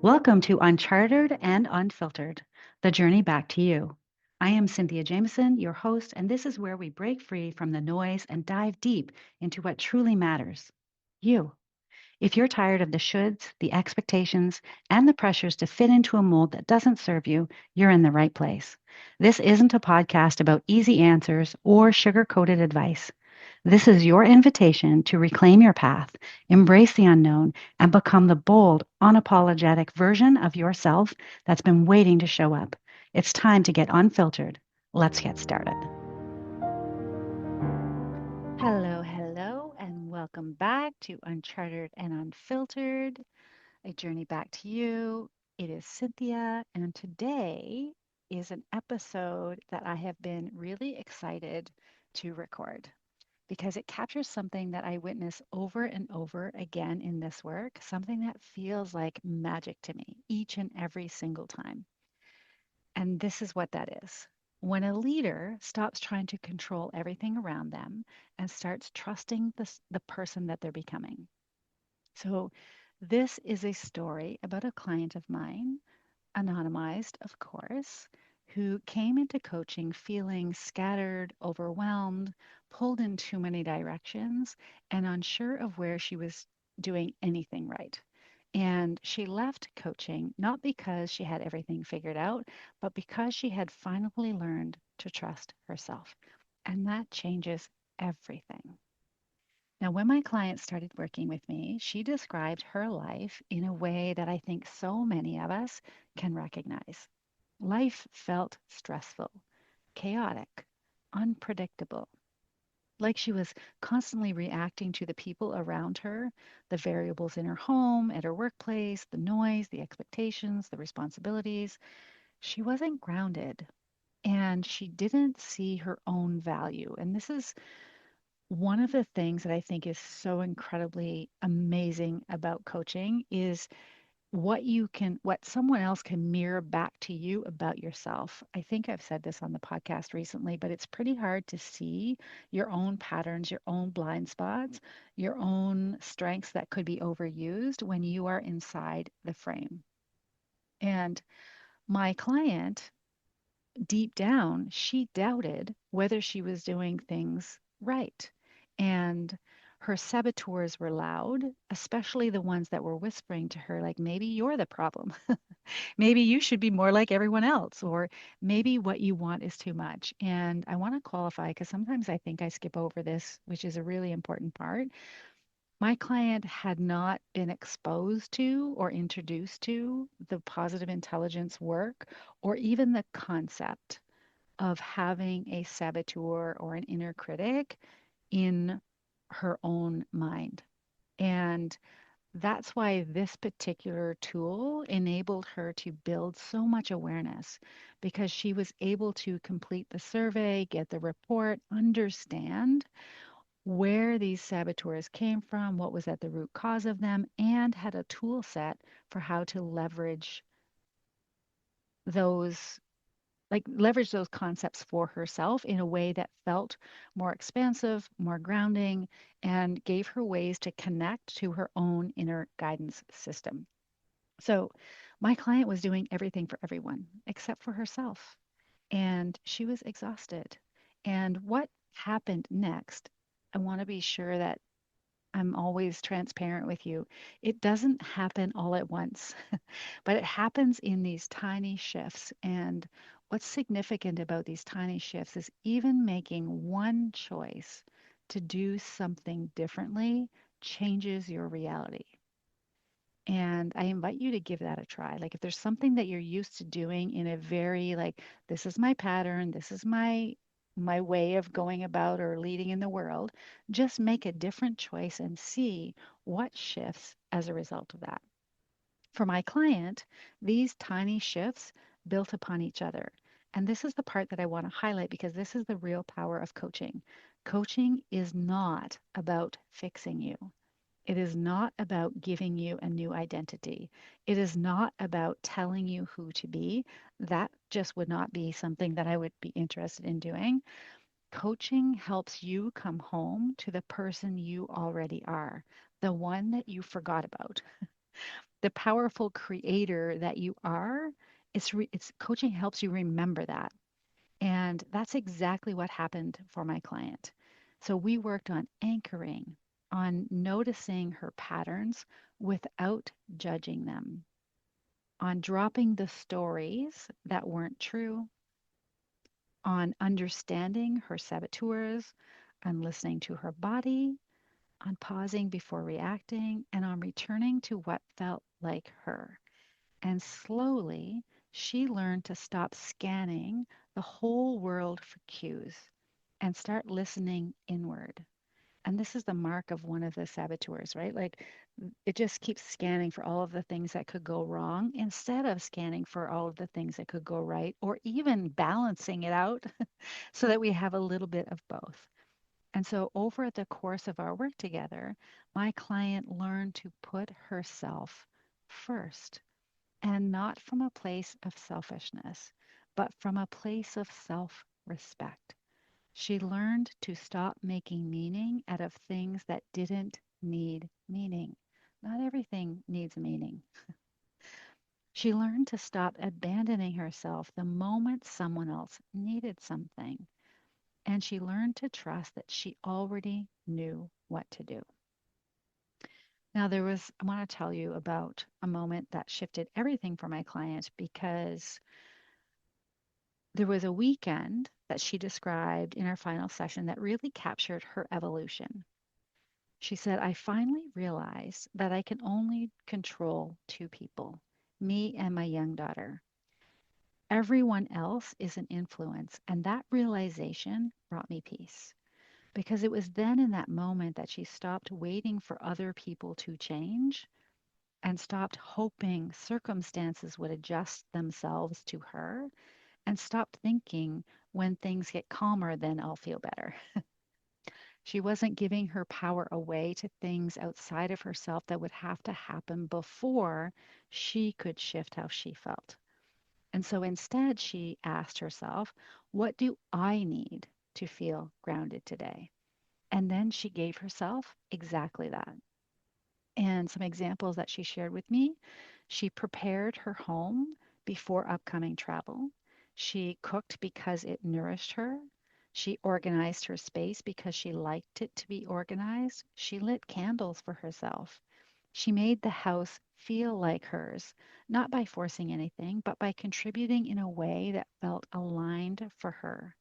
Welcome to Uncharted and Unfiltered, the journey back to you. I am Cynthia Jameson, your host, and this is where we break free from the noise and dive deep into what truly matters you. If you're tired of the shoulds, the expectations, and the pressures to fit into a mold that doesn't serve you, you're in the right place. This isn't a podcast about easy answers or sugar coated advice. This is your invitation to reclaim your path, embrace the unknown, and become the bold, unapologetic version of yourself that's been waiting to show up. It's time to get unfiltered. Let's get started. Hello, and welcome back to Uncharted and Unfiltered, a journey back to you. It is Cynthia, and today is an episode that I have been really excited to record because it captures something that I witness over and over again in this work, something that feels like magic to me each and every single time. And this is what that is. When a leader stops trying to control everything around them and starts trusting the person that they're becoming. So, this is a story about a client of mine, anonymized, of course, who came into coaching feeling scattered, overwhelmed, pulled in too many directions, and unsure of where she was doing anything right. And she left coaching not because she had everything figured out, but because she had finally learned to trust herself. And that changes everything. Now, when my client started working with me, she described her life in a way that I think so many of us can recognize. Life felt stressful, chaotic, unpredictable, like she was constantly reacting to the people around her, the variables in her home, at her workplace, the noise, the expectations, the responsibilities. She wasn't grounded and she didn't see her own value. And this is one of the things that I think is so incredibly amazing about coaching is what someone else can mirror back to you about yourself. I think I've said this on the podcast recently, but it's pretty hard to see your own patterns, your own blind spots, your own strengths that could be overused when you are inside the frame. And my client, deep down, she doubted whether she was doing things right. And her saboteurs were loud, especially the ones that were whispering to her, like, maybe you're the problem. Maybe you should be more like everyone else, or maybe what you want is too much. And I want to qualify because sometimes I think I skip over this, which is a really important part. My client had not been exposed to or introduced to the positive intelligence work or even the concept of having a saboteur or an inner critic in her own mind. And that's why this particular tool enabled her to build so much awareness because she was able to complete the survey, get the report, understand where these saboteurs came from, what was at the root cause of them, and had a tool set for how to those leverage those concepts for herself in a way that felt more expansive, more grounding, and gave her ways to connect to her own inner guidance system. So, my client was doing everything for everyone except for herself, and she was exhausted. And what happened next? I want to be sure that I'm always transparent with you. It doesn't happen all at once, but it happens in these tiny shifts. And what's significant about these tiny shifts is even making one choice to do something differently changes your reality. And I invite you to give that a try. Like if there's something that you're used to doing in a very like this is my pattern, this is my way of going about or leading in the world, just make a different choice and see what shifts as a result of that. For my client, these tiny shifts built upon each other. And this is the part that I want to highlight because this is the real power of coaching. Coaching is not about fixing you. It is not about giving you a new identity. It is not about telling you who to be. That just would not be something that I would be interested in doing. Coaching helps you come home to the person you already are, the one that you forgot about, the powerful creator that you are. It's coaching helps you remember that. And that's exactly what happened for my client. So we worked on anchoring, on noticing her patterns without judging them, on dropping the stories that weren't true, on understanding her saboteurs, on listening to her body, on pausing before reacting, and on returning to what felt like her. And slowly, she learned to stop scanning the whole world for cues and start listening inward. And this is the mark of one of the saboteurs, right? Like it just keeps scanning for all of the things that could go wrong instead of scanning for all of the things that could go right, or even balancing it out so that we have a little bit of both. And so, over the course of our work together, my client learned to put herself first, and not from a place of selfishness, but from a place of self respect. She learned to stop making meaning out of things that didn't need meaning. Not everything needs meaning. She learned to stop abandoning herself the moment someone else needed something. And she learned to trust that she already knew what to do. Now, I want to tell you about a moment that shifted everything for my client because there was a weekend that she described in our final session that really captured her evolution. She said, I finally realized that I can only control two people, me and my young daughter. Everyone else is an influence. And that realization brought me peace because it was then in that moment that she stopped waiting for other people to change and stopped hoping circumstances would adjust themselves to her and stopped thinking when things get calmer, then I'll feel better. She wasn't giving her power away to things outside of herself that would have to happen before she could shift how she felt. And so instead, she asked herself, what do I need to feel grounded today? And then she gave herself exactly that. And some examples that she shared with me, she prepared her home before upcoming travel. She cooked because it nourished her. She organized her space because she liked it to be organized. She lit candles for herself. She made the house feel like hers, not by forcing anything, but by contributing in a way that felt aligned for her.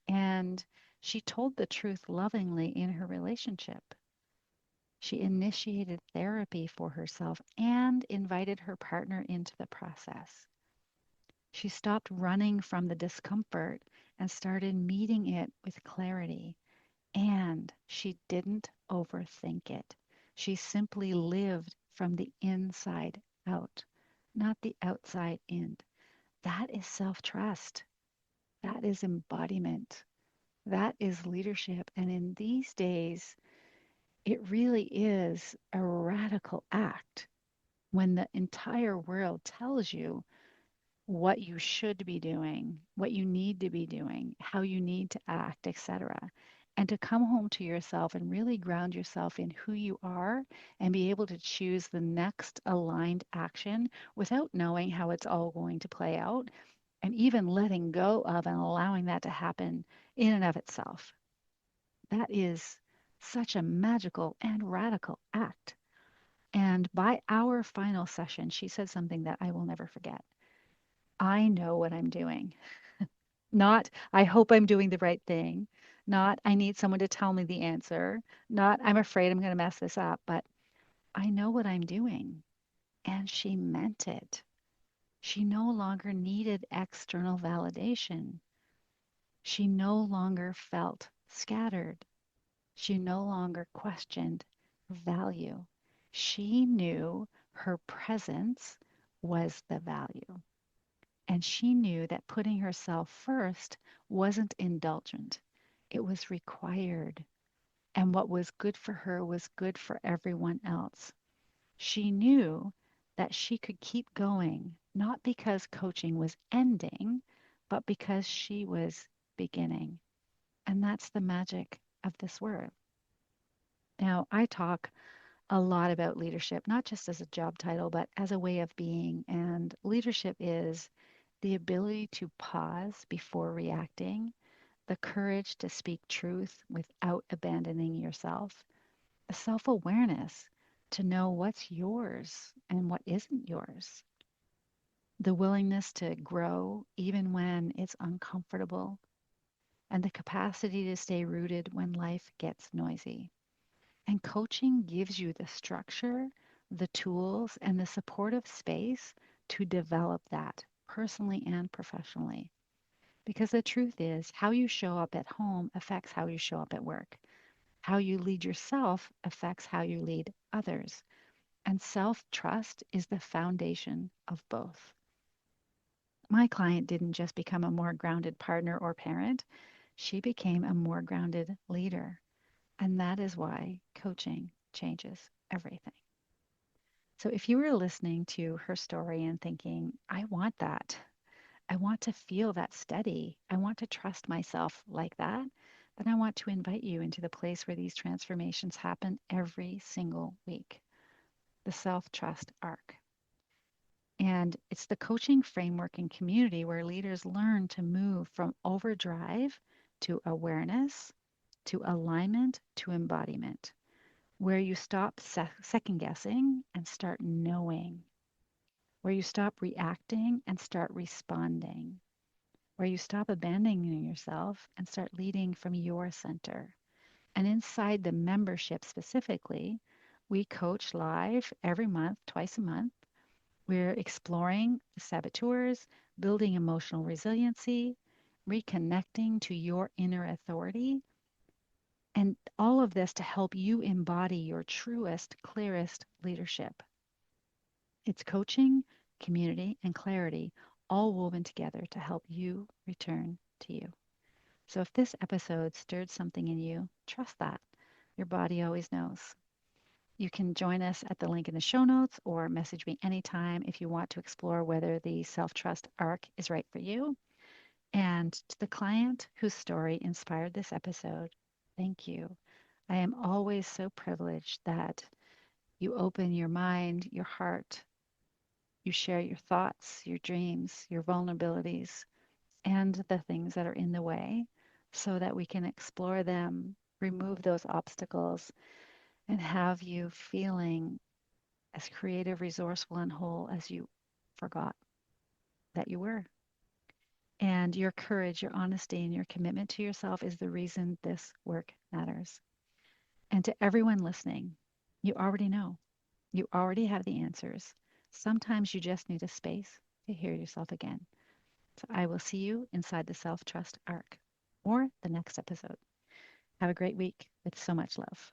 And she told the truth lovingly in her relationship. She initiated therapy for herself and invited her partner into the process. She stopped running from the discomfort and started meeting it with clarity. And she didn't overthink it. She simply lived from the inside out, not the outside in. That is self trust. That is embodiment. That is leadership. And in these days, it really is a radical act when the entire world tells you what you should be doing, what you need to be doing, how you need to act, etc. And to come home to yourself and really ground yourself in who you are and be able to choose the next aligned action without knowing how it's all going to play out and even letting go of and allowing that to happen in and of itself. That is such a magical and radical act. And by our final session, she said something that I will never forget. I know what I'm doing. Not, I hope I'm doing the right thing. Not, I need someone to tell me the answer. Not, I'm afraid I'm going to mess this up, but I know what I'm doing. And she meant it. She no longer needed external validation. She no longer felt scattered. She no longer questioned value. She knew her presence was the value. And she knew that putting herself first wasn't indulgent, it was required. And what was good for her was good for everyone else. She knew that she could keep going, not because coaching was ending, but because she was beginning. And that's the magic of this word. Now, I talk a lot about leadership, not just as a job title, but as a way of being. And leadership is the ability to pause before reacting, the courage to speak truth without abandoning yourself, a self awareness to know what's yours and what isn't yours, the willingness to grow even when it's uncomfortable, and the capacity to stay rooted when life gets noisy. And coaching gives you the structure, the tools, and the supportive space to develop that personally and professionally. Because the truth is, how you show up at home affects how you show up at work. How you lead yourself affects how you lead others. And self trust is the foundation of both. My client didn't just become a more grounded partner or parent, she became a more grounded leader. And that is why coaching changes everything. So if you were listening to her story and thinking, I want that, I want to feel that steady, I want to trust myself like that, then I want to invite you into the place where these transformations happen every single week, the self trust arc. And it's the coaching framework and community where leaders learn to move from overdrive to awareness, to alignment, to embodiment, where you stop second guessing and start knowing, where you stop reacting and start responding, where you stop abandoning yourself and start leading from your center. And inside the membership specifically, we coach live every month, twice a month. We're exploring the saboteurs, building emotional resiliency, reconnecting to your inner authority, and all of this to help you embody your truest, clearest leadership. It's coaching, community, and clarity all woven together to help you return to you. So if this episode stirred something in you, trust that. Your body always knows. You can join us at the link in the show notes or message me anytime if you want to explore whether the self trust arc is right for you. And to the client whose story inspired this episode, thank you. I am always so privileged that you open your mind, your heart, you share your thoughts, your dreams, your vulnerabilities, and the things that are in the way so that we can explore them, remove those obstacles, and have you feeling as creative, resourceful, and whole as you forgot that you were. And your courage, your honesty, and your commitment to yourself is the reason this work matters. And to everyone listening, you already know. You already have the answers. Sometimes you just need a space to hear yourself again. So I will see you inside the self trust arc or the next episode. Have a great week with so much love.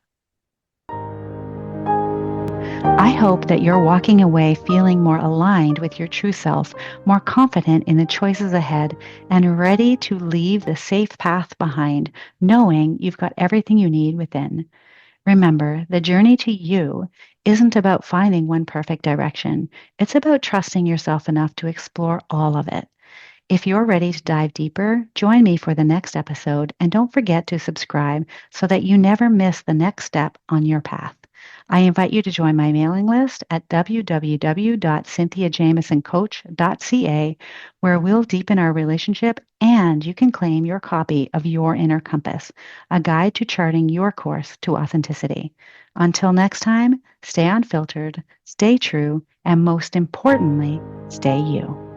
I hope that you're walking away feeling more aligned with your true self, more confident in the choices ahead, and ready to leave the safe path behind, knowing you've got everything you need within. Remember, the journey to you isn't about finding one perfect direction. It's about trusting yourself enough to explore all of it. If you're ready to dive deeper, join me for the next episode and don't forget to subscribe so that you never miss the next step on your path. I invite you to join my mailing list at www.cynthiajamesoncoach.ca, where we'll deepen our relationship and you can claim your copy of Your Inner Compass, a guide to charting your course to authenticity. Until next time, stay unfiltered, stay true, and most importantly, stay you.